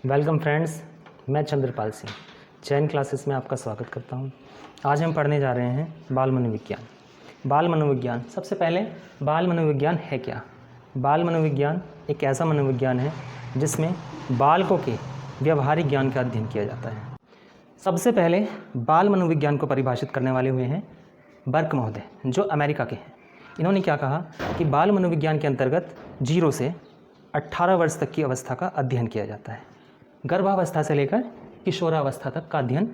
Welcome friends, मैं चंद्रपाल सिंह चैन classes में आपका स्वागत करता हूं। आज हम पढ़ने जा रहे हैं बाल मनोविज्ञान। बाल मनोविज्ञान, सबसे पहले बाल मनोविज्ञान है क्या? बाल मनोविज्ञान एक ऐसा मनोविज्ञान है जिसमें बालकों के व्यवहारिक ज्ञान का अध्ययन किया जाता है। सबसे पहले बाल मनोविज्ञान को परिभाषित करने वाले हुए हैं बर्क महोदय, जो अमेरिका के हैं। इन्होंने क्या कहा कि बाल मनोविज्ञान के अंतर्गत 0 से 18 वर्ष तक की अवस्था का अध्ययन किया जाता है। गर्भावस्था से लेकर किशोरावस्था तक का अध्ययन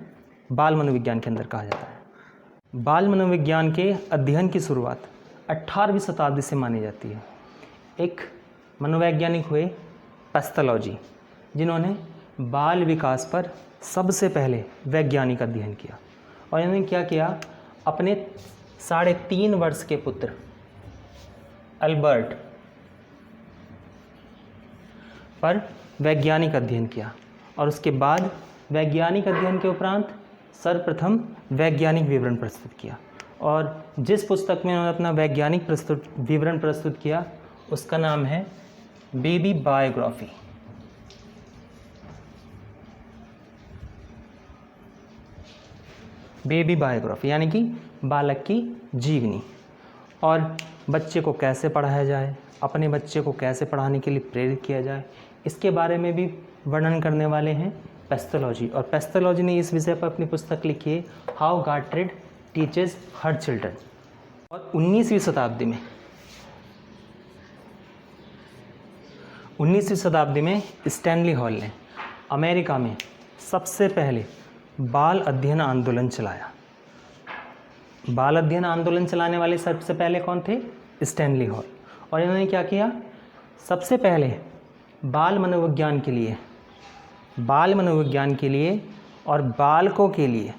बाल मनोविज्ञान के अंदर कहा जाता है। बाल मनोविज्ञान के अध्ययन की शुरुआत 18वीं शताब्दी से मानी जाती है। एक मनोवैज्ञानिक हुए पैथोलॉजी, जिन्होंने बाल विकास पर सबसे पहले वैज्ञानिक अध्ययन किया। और इन्होंने क्या किया, अपने 3.5 वर्ष के पुत्र अल्बर्ट पर वैज्ञानिक अध्ययन किया। और उसके बाद वैज्ञानिक अध्ययन के उपरांत सर्वप्रथम वैज्ञानिक विवरण प्रस्तुत किया। और जिस पुस्तक में उन्होंने अपना वैज्ञानिक विवरण प्रस्तुत किया उसका नाम है बेबी बायोग्राफी। बेबी बायोग्राफी यानी कि बालक की जीवनी। और बच्चे को कैसे पढ़ाया जाए, अपने बच्चे को कैसे पढ़ाने के लिए प्रेरित किया जाए, इसके बारे में भी वर्णन करने वाले हैं पैथोलॉजी। और पैथोलॉजी ने इस विषय पर अपनी पुस्तक लिखी है हाउ गार्ट्रेड टीचेस हर चिल्ड्रन। और 19वीं शताब्दी में स्टैनली हॉल ने अमेरिका में सबसे पहले बाल अध्ययन आंदोलन चलाया। बाल अध्ययन आंदोलन चलाने वाले सबसे पहले कौन थे? Stanley hall. और इन्होंने क्या किया, सबसे पहले बाल मनोविज्ञान के लिए और बालकों के लिए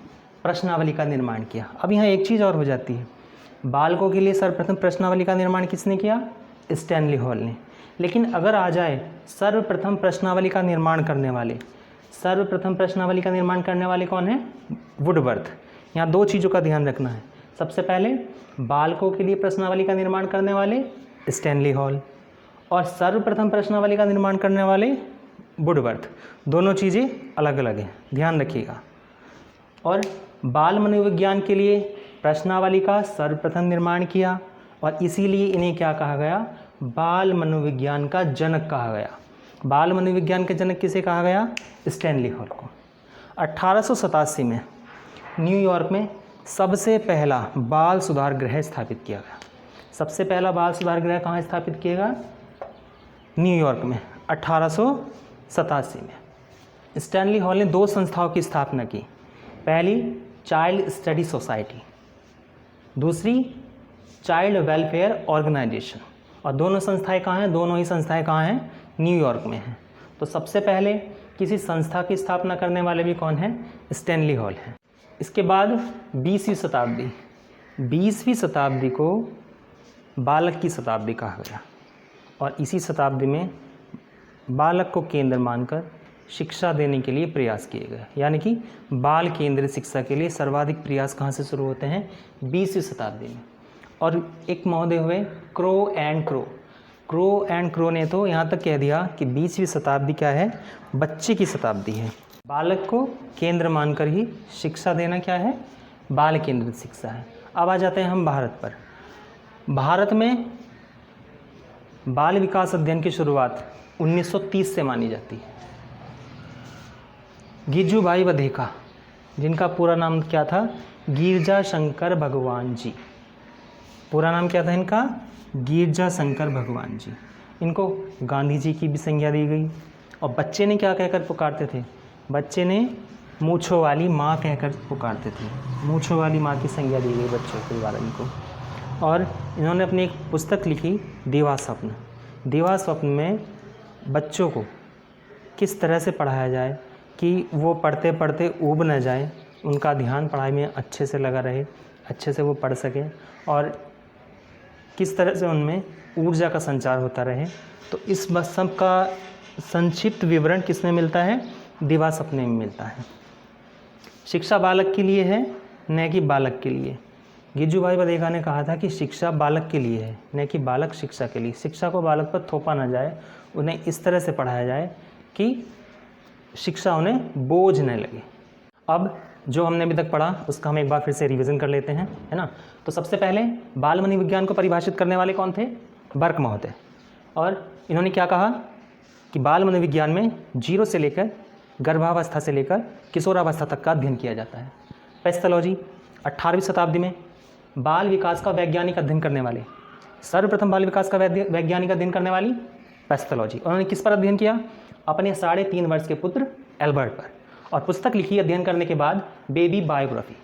प्रश्नावली का निर्माण किया। अब यहाँ एक चीज़ और हो जाती है, बालकों के लिए सर्वप्रथम प्रश्नावली का निर्माण किसने किया? स्टैनली हॉल ने। लेकिन अगर आ जाए सर्वप्रथम प्रश्नावली का निर्माण करने वाले कौन है? वुडवर्थ। यहाँ 2 चीज़ों का ध्यान रखना है। सबसे पहले बालकों के लिए प्रश्नावली का निर्माण करने वाले स्टैनली हॉल, और सर्वप्रथम प्रश्नावली का निर्माण करने वाले वुडवर्थ। दोनों चीज़ें अलग अलग हैं, ध्यान रखिएगा। और बाल मनोविज्ञान के लिए प्रश्नावली का सर्वप्रथम निर्माण किया, और इसीलिए इन्हें क्या कहा गया? बाल मनोविज्ञान का जनक कहा गया। बाल मनोविज्ञान के जनक किसे कहा गया? स्टैनली हॉल को। 1887 में न्यूयॉर्क में सबसे पहला बाल सुधार गृह स्थापित किया गया। सबसे पहला बाल सुधार गृह कहाँ स्थापित किया गया? न्यूयॉर्क में 1887 में। स्टैनली हॉल ने 2 संस्थाओं की स्थापना की। पहली चाइल्ड स्टडी सोसाइटी, दूसरी चाइल्ड वेलफेयर ऑर्गेनाइजेशन। और दोनों ही संस्थाएं कहाँ हैं? न्यूयॉर्क में हैं। तो सबसे पहले किसी संस्था की स्थापना करने वाले भी कौन है? स्टैनली हॉल हैं। इसके बाद 20वीं शताब्दी को बालक की शताब्दी कहा गया। और इसी शताब्दी में बालक को केंद्र मानकर शिक्षा देने के लिए प्रयास किए गए। यानी कि बाल केंद्रित शिक्षा के लिए सर्वाधिक प्रयास कहाँ से शुरू होते हैं? 20वीं शताब्दी में। और एक महोदय हुए क्रो एंड क्रो ने तो यहाँ तक कह दिया कि 20वीं शताब्दी क्या है? बच्चे की शताब्दी है। बालक को केंद्र मानकर ही शिक्षा देना क्या है? बाल केंद्रित शिक्षा है। अब आ जाते हैं हम भारत पर। भारत में बाल विकास अध्ययन की शुरुआत 1930 से मानी जाती है। गिजुभाई बधेका, जिनका पूरा नाम क्या था? गिरजा शंकर भगवान जी। पूरा नाम क्या था इनका? गिरजा शंकर भगवान जी। इनको गांधी जी की भी संज्ञा दी गई। और बच्चे ने क्या कहकर पुकारते थे? बच्चे ने मूँछों वाली माँ कहकर पुकारते थे। मूँछों वाली माँ की संज्ञा दी गई बच्चों के बारे में को। और इन्होंने अपनी एक पुस्तक लिखी दिवा स्वप्न में बच्चों को किस तरह से पढ़ाया जाए कि वो पढ़ते पढ़ते ऊब न जाए, उनका ध्यान पढ़ाई में अच्छे से लगा रहे, अच्छे से वो पढ़ सकें, और किस तरह से उनमें ऊर्जा का संचार होता रहे। तो इस सब का संक्षिप्त विवरण किसमें मिलता है? दिवा सपने में मिलता है। शिक्षा बालक के लिए है, न कि बालक के लिए। गिजुभाई बधेका ने कहा था कि शिक्षा बालक के लिए है, न कि बालक शिक्षा के लिए। शिक्षा को बालक पर थोपा ना जाए, उन्हें इस तरह से पढ़ाया जाए कि शिक्षा उन्हें बोझ न लगे। अब जो हमने अभी तक पढ़ा उसका हम एक बार फिर से रिवीजन कर लेते हैं, है ना। तो सबसे पहले बाल मनोविज्ञान को परिभाषित करने वाले कौन थे? बर्क महोदय। और इन्होंने क्या कहा कि बाल मनोविज्ञान में 0 से लेकर गर्भावस्था से लेकर किशोरावस्था तक का अध्ययन किया जाता है। पैथोलॉजी 18वीं शताब्दी में बाल विकास का वैज्ञानिक अध्ययन करने वाले, सर्वप्रथम बाल विकास का वैज्ञानिक अध्ययन करने वाली पैथोलॉजी। उन्होंने किस पर अध्ययन किया? अपने 3.5 वर्ष के पुत्र एल्बर्ट पर, और पुस्तक लिखी अध्ययन करने के बाद बेबी बायोग्राफी।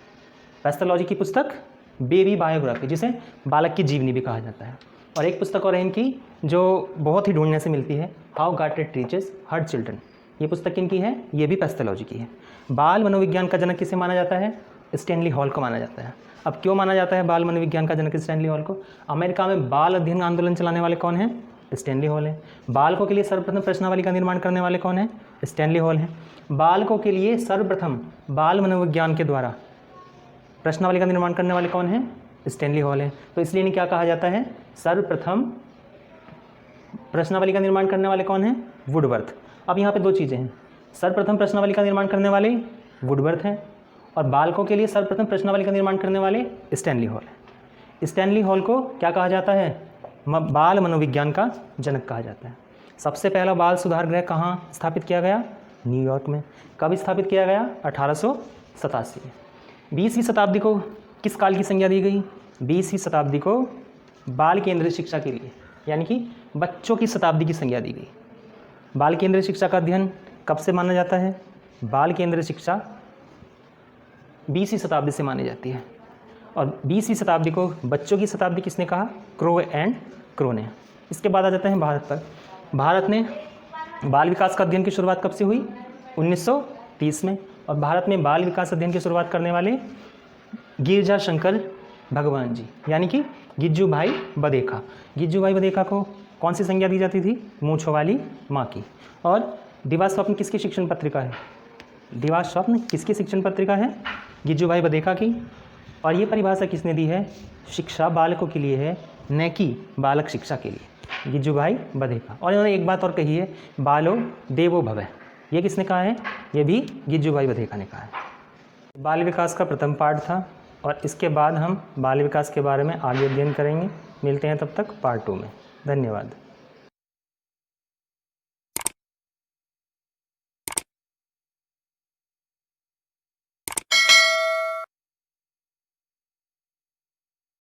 पैथोलॉजी की पुस्तक बेबी बायोग्राफी, जिसे बालक की जीवनी भी कहा जाता है। और एक पुस्तक और है इनकी जो बहुत ही ढूंढने से मिलती है, हाउ गार्टेड टीचर्स हर चिल्ड्रन। ये पुस्तक किनकी है? ये भी पैथोलॉजी की है। बाल मनोविज्ञान का जनक किसे माना जाता है? स्टैनली हॉल को माना जाता है। अब क्यों माना जाता है बाल मनोविज्ञान का जनक स्टैनली हॉल को? अमेरिका में बाल अध्ययन आंदोलन चलाने वाले कौन हैं? स्टैनली हॉल है। बालकों के लिए सर्वप्रथम प्रश्नावली का निर्माण करने वाले कौन है? स्टैनली हॉल है। बालकों के लिए सर्वप्रथम बाल मनोविज्ञान के द्वारा प्रश्नावली का निर्माण करने वाले कौन है? स्टैनली हॉल है। तो इसलिए इन्हें क्या कहा जाता है? सर्वप्रथम प्रश्नावली का निर्माण करने वाले कौन है? वुडवर्थ। अब यहाँ पे दो चीज़ें हैं, सर्वप्रथम प्रश्नावली का निर्माण करने वाले वुडवर्थ हैं, और बालकों के लिए सर्वप्रथम प्रश्नावली का निर्माण करने वाले स्टैनली हॉल है। स्टैनली हॉल को क्या कहा जाता है? बाल मनोविज्ञान का जनक कहा जाता है। सबसे पहला बाल सुधार गृह कहाँ स्थापित किया गया? न्यूयॉर्क में। कब स्थापित किया गया? 1887 में। 20वीं शताब्दी को किस काल की संज्ञा दी गई? 20वीं शताब्दी को बाल केंद्रित शिक्षा के लिए, यानी कि बच्चों की शताब्दी की संज्ञा दी गई। बाल केंद्रित शिक्षा का अध्ययन कब से माना जाता है? बाल केंद्रित शिक्षा 20वीं शताब्दी से मानी जाती है। और 20वीं शताब्दी को बच्चों की शताब्दी किसने कहा? क्रो एंड क्रो ने। इसके बाद आ जाते हैं भारत पर। भारत ने बाल विकास का अध्ययन की शुरुआत कब से हुई? 1930 में। और भारत में बाल विकास अध्ययन की शुरुआत करने वाले गिरजा शंकर भगवान जी, यानी कि गिज्जू भाई बधेखा। गिज्जू भाई बधेखा को कौन सी संज्ञा दी जाती थी? मूंछों वाली माँ की। और दिवा स्वप्न किसकी शिक्षण पत्रिका है? दिवा स्वप्न किसकी शिक्षण पत्रिका है? गिज्जू भाई बधेखा की। और ये परिभाषा किसने दी है? शिक्षा बालकों के लिए है, न कि बालक शिक्षा के लिए। गिज्जू भाई बधेखा। और इन्होंने एक बात और कही है, बालो देवो भवः। ये किसने कहा है? ये भी गिज्जू भाई बधेखा ने कहा है। बाल विकास का प्रथम पार्ट था, और इसके बाद हम बाल विकास के बारे में आगे अध्ययन करेंगे। मिलते हैं तब तक पार्ट 2 में। धन्यवाद।